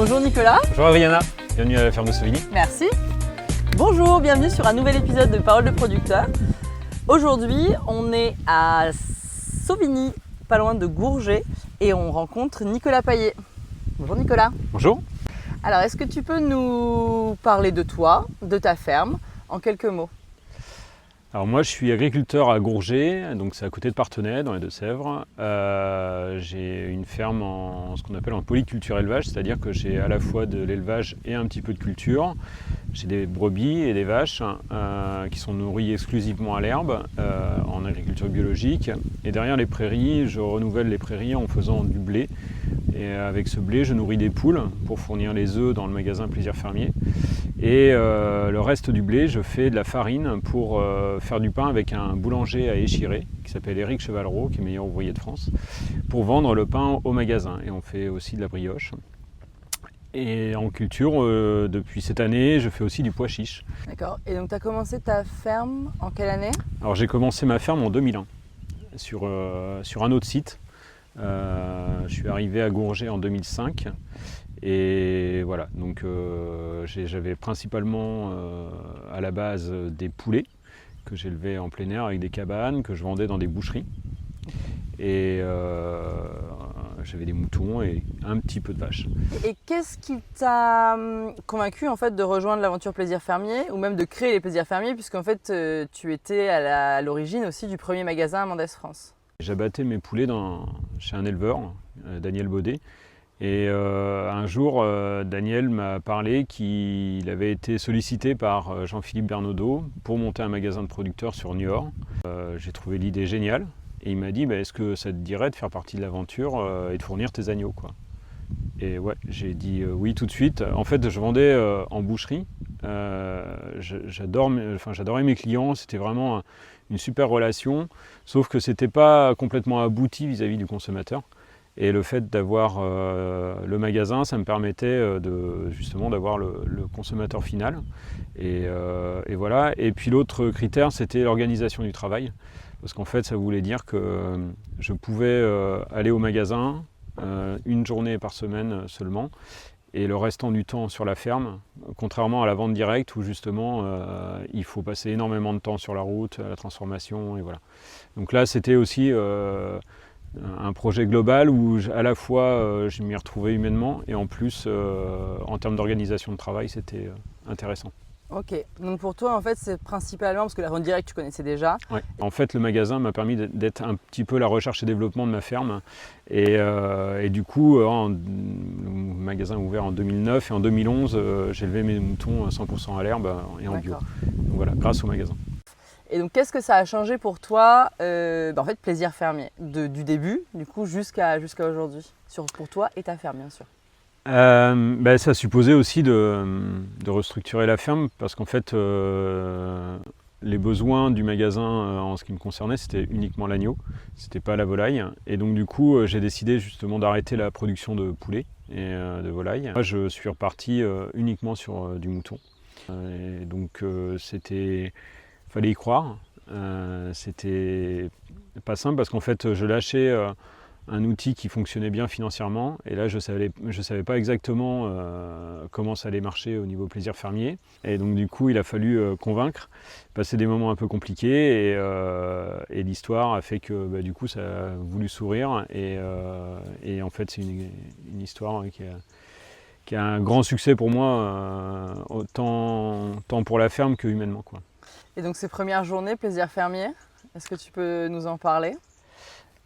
Bonjour Nicolas. Bonjour Adriana, bienvenue à la ferme de Sauvigny. Merci. Bonjour, bienvenue sur un nouvel épisode de Paroles de producteur. Aujourd'hui, on est à Sauvigny, pas loin de Gourget, et on rencontre Nicolas Paillet. Bonjour Nicolas. Bonjour. Alors, est-ce que tu peux nous parler de toi, de ta ferme, en quelques mots? Alors moi je suis agriculteur à Gourget, donc c'est à côté de Parthenay dans les Deux-Sèvres. J'ai une ferme en ce qu'on appelle en polyculture élevage, c'est-à-dire que j'ai à la fois de l'élevage et un petit peu de culture. J'ai des brebis et des vaches qui sont nourries exclusivement à l'herbe en agriculture biologique. Et derrière les prairies, je renouvelle les prairies en faisant du blé. Et avec ce blé, je nourris des poules pour fournir les œufs dans le magasin Plaisir Fermier. Et le reste du blé, je fais de la farine pour faire du pain avec un boulanger à Échiré qui s'appelle Éric Chevalreau, qui est meilleur ouvrier de France, pour vendre le pain au magasin. Et on fait aussi de la brioche. Et en culture, depuis cette année, je fais aussi du pois chiche. D'accord. Et donc tu as commencé ta ferme en quelle année? Alors j'ai commencé ma ferme en 2001 sur un autre site. Je suis arrivé à Gourget en 2005 et voilà, donc j'avais principalement à la base des poulets que j'élevais en plein air avec des cabanes que je vendais dans des boucheries et j'avais des moutons et un petit peu de vaches. Et qu'est-ce qui t'a convaincu en fait de rejoindre l'aventure Plaisir Fermier ou même de créer les Plaisirs Fermiers, puisqu'en fait tu étais à l'origine aussi du premier magasin à Mendès France? J'abattais mes poulets chez un éleveur, Daniel Baudet. Et un jour, Daniel m'a parlé qu'il avait été sollicité par Jean-Philippe Bernaudot pour monter un magasin de producteurs sur Niort. J'ai trouvé l'idée géniale et il m'a dit est-ce que ça te dirait de faire partie de l'aventure et de fournir tes agneaux, quoi. Et ouais, j'ai dit oui tout de suite. En fait, je vendais en boucherie. J'adorais mes clients, c'était vraiment une super relation, sauf que c'était pas complètement abouti vis-à-vis du consommateur. Et le fait d'avoir le magasin, ça me permettait justement d'avoir le consommateur final. Et voilà. Et puis l'autre critère, c'était l'organisation du travail. Parce qu'en fait, ça voulait dire que je pouvais aller au magasin une journée par semaine seulement, et le restant du temps sur la ferme, contrairement à la vente directe où justement il faut passer énormément de temps sur la route, à la transformation, et voilà. Donc là, c'était aussi un projet global où à la fois je m'y retrouvais humainement et en plus en termes d'organisation de travail, c'était intéressant. Ok, donc pour toi en fait c'est principalement parce que la vente directe tu connaissais déjà. Ouais. En fait le magasin m'a permis d'être un petit peu la recherche et développement de ma ferme et du coup le magasin a ouvert en 2009 et en 2011 j'ai élevé mes moutons 100% à l'herbe et en bio. Donc voilà, grâce au magasin. Et donc qu'est-ce que ça a changé pour toi en fait Plaisir Fermier du début du coup jusqu'à aujourd'hui pour toi et ta ferme bien sûr? Ça supposait aussi de restructurer la ferme parce qu'en fait les besoins du magasin en ce qui me concernait c'était uniquement l'agneau, c'était pas la volaille, et donc du coup j'ai décidé justement d'arrêter la production de poulets et de volailles. Moi je suis reparti uniquement sur du mouton et donc fallait y croire, c'était pas simple parce qu'en fait je lâchais un outil qui fonctionnait bien financièrement et là je savais pas exactement comment ça allait marcher au niveau Plaisir Fermier, et donc du coup il a fallu convaincre, passer des moments un peu compliqués et l'histoire a fait que du coup ça a voulu sourire et en fait c'est une histoire qui a un grand succès pour moi, tant pour la ferme que humainement, quoi. Et donc ces premières journées Plaisir Fermier, est-ce que tu peux nous en parler?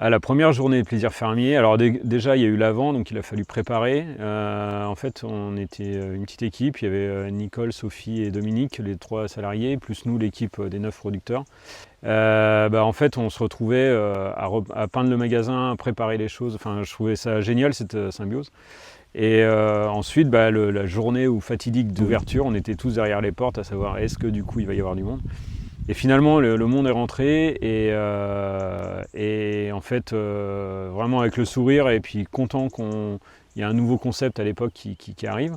À la première journée de Plaisir Fermier, alors déjà il y a eu l'avant, donc il a fallu préparer. En fait on était une petite équipe, il y avait Nicole, Sophie et Dominique, les 3 salariés, plus nous l'équipe des 9 producteurs. En fait on se retrouvait à peindre le magasin, à préparer les choses, enfin je trouvais ça génial cette symbiose. Et ensuite la journée fatidique d'ouverture, on était tous derrière les portes à savoir est-ce que du coup il va y avoir du monde. Et finalement, le monde est rentré et en fait, vraiment avec le sourire et puis content qu'il y a un nouveau concept à l'époque qui arrive.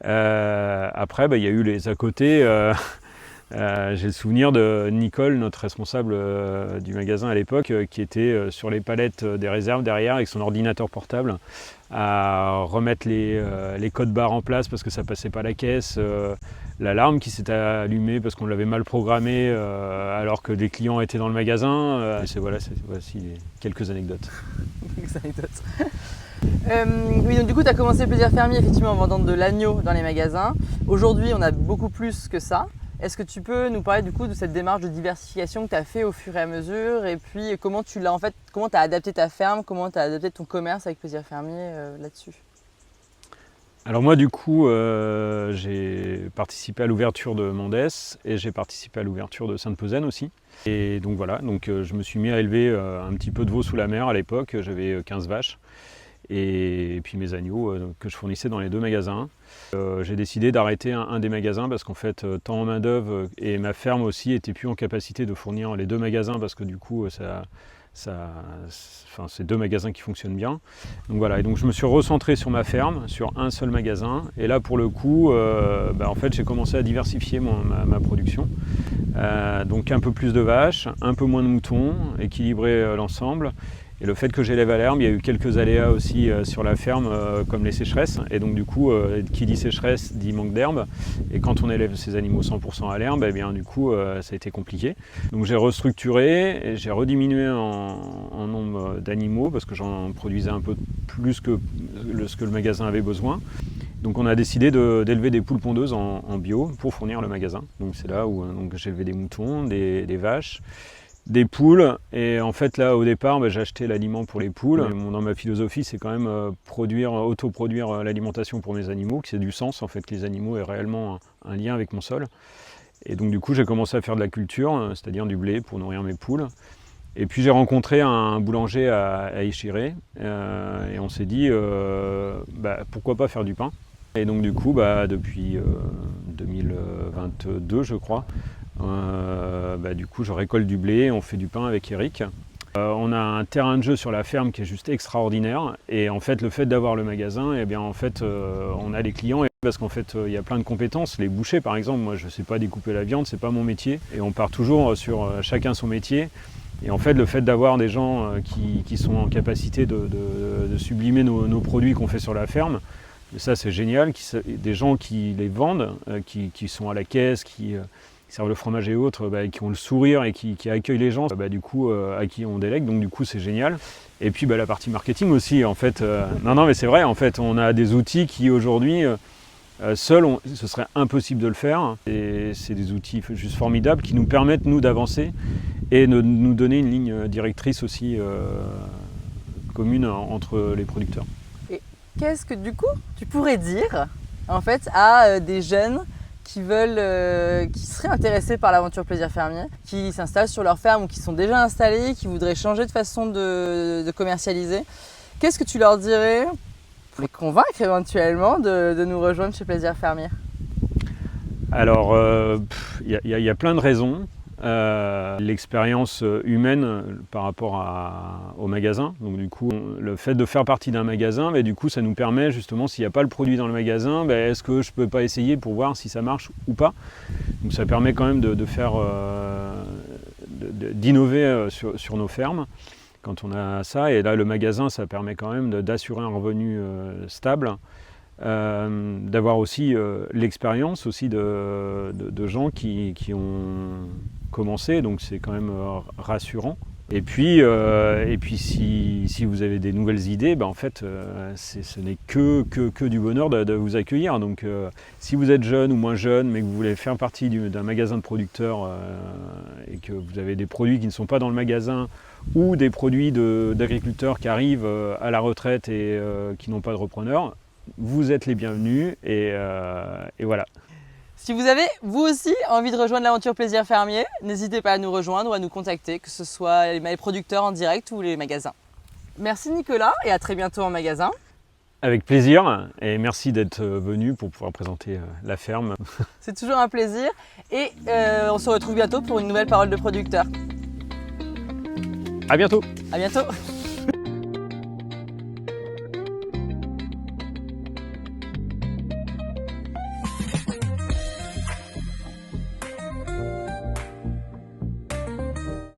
Après, il y a eu les à côté J'ai le souvenir de Nicole, notre responsable du magasin à l'époque, qui était sur les palettes des réserves derrière avec son ordinateur portable à remettre les codes barres en place parce que ça passait pas la caisse, l'alarme qui s'était allumée parce qu'on l'avait mal programmée alors que des clients étaient dans le magasin. Voici quelques anecdotes. Quelques anecdotes. Oui, donc du coup, tu as commencé Plaisir Fermier effectivement en vendant de l'agneau dans les magasins. Aujourd'hui, on a beaucoup plus que ça. Est-ce que tu peux nous parler du coup de cette démarche de diversification que tu as fait au fur et à mesure et puis comment tu l'as comment tu as adapté ta ferme, comment tu as adapté ton commerce avec Plaisir Fermier là-dessus? Alors moi du coup j'ai participé à l'ouverture de Mandès et j'ai participé à l'ouverture de Sainte-Peauzenne aussi. Et donc voilà, je me suis mis à élever un petit peu de veaux sous la mer à l'époque, j'avais 15 vaches. Et puis mes agneaux que je fournissais dans les 2 magasins. J'ai décidé d'arrêter un des magasins parce qu'en fait, tant en main d'œuvre et ma ferme aussi n'était plus en capacité de fournir les 2 magasins parce que du coup, c'est 2 magasins qui fonctionnent bien. Donc voilà, et donc je me suis recentré sur ma ferme, sur un seul magasin. Et là, pour le coup, en fait, j'ai commencé à diversifier ma production. Donc un peu plus de vaches, un peu moins de moutons, équilibrer l'ensemble. Et le fait que j'élève à l'herbe, il y a eu quelques aléas aussi sur la ferme, comme les sécheresses. Et donc du coup, qui dit sécheresse dit manque d'herbe. Et quand on élève ces animaux 100% à l'herbe, eh bien du coup, ça a été compliqué. Donc j'ai restructuré et j'ai rediminué en nombre d'animaux parce que j'en produisais un peu plus que ce que le magasin avait besoin. Donc on a décidé d'élever des poules pondeuses en bio pour fournir le magasin. Donc c'est là où j'ai élevé des moutons, des vaches, des poules, et en fait là au départ j'ai acheté l'aliment pour les poules. Dans ma philosophie c'est quand même autoproduire l'alimentation pour mes animaux, que c'est du sens en fait, que les animaux aient réellement un lien avec mon sol. Et donc du coup j'ai commencé à faire de la culture, c'est-à-dire du blé pour nourrir mes poules. Et puis j'ai rencontré un boulanger à Échiré et on s'est dit pourquoi pas faire du pain. Et donc du coup depuis 2022 je crois, du coup je récolte du blé, on fait du pain avec Eric. On a un terrain de jeu sur la ferme qui est juste extraordinaire, et en fait le fait d'avoir le magasin, on a les clients, parce qu'en fait il y a plein de compétences. Les bouchers par exemple, moi je ne sais pas découper la viande, c'est pas mon métier, et on part toujours sur chacun son métier. Et en fait le fait d'avoir des gens qui sont en capacité de sublimer nos produits qu'on fait sur la ferme, ça c'est génial, des gens qui les vendent, qui sont à la caisse, qui servent le fromage et autres, qui ont le sourire et qui accueillent les gens, à qui on délègue, donc du coup c'est génial. Et puis la partie marketing aussi, en fait, non mais c'est vrai, en fait on a des outils qui aujourd'hui, seuls, ce serait impossible de le faire, et c'est des outils juste formidables qui nous permettent nous d'avancer et de nous donner une ligne directrice aussi commune entre les producteurs. Et qu'est-ce que du coup tu pourrais dire en fait à des jeunes qui seraient intéressés par l'aventure Plaisir Fermier, qui s'installent sur leur ferme ou qui sont déjà installés, qui voudraient changer de façon de commercialiser? Qu'est-ce que tu leur dirais pour les convaincre éventuellement de nous rejoindre chez Plaisir Fermier? Alors, il y a plein de raisons. L'expérience humaine par rapport au magasin. Donc du coup, le fait de faire partie d'un magasin, du coup, ça nous permet justement, s'il n'y a pas le produit dans le magasin, est-ce que je peux pas essayer pour voir si ça marche ou pas. Donc ça permet quand même d'innover sur nos fermes quand on a ça. Et là, le magasin, ça permet quand même d'assurer un revenu stable. D'avoir aussi l'expérience aussi de gens qui ont commencé, donc c'est quand même rassurant. Et puis si vous avez des nouvelles idées, en fait ce n'est que du bonheur de vous accueillir. Donc si vous êtes jeune ou moins jeune mais que vous voulez faire partie d'un magasin de producteurs et que vous avez des produits qui ne sont pas dans le magasin, ou des produits d'agriculteurs qui arrivent à la retraite et qui n'ont pas de repreneur, vous êtes les bienvenus, et voilà. Si vous avez, vous aussi, envie de rejoindre l'aventure Plaisir Fermier, n'hésitez pas à nous rejoindre ou à nous contacter, que ce soit les producteurs en direct ou les magasins. Merci Nicolas, et à très bientôt en magasin. Avec plaisir, et merci d'être venu pour pouvoir présenter la ferme. C'est toujours un plaisir, et on se retrouve bientôt pour une nouvelle parole de producteur. À bientôt. À bientôt.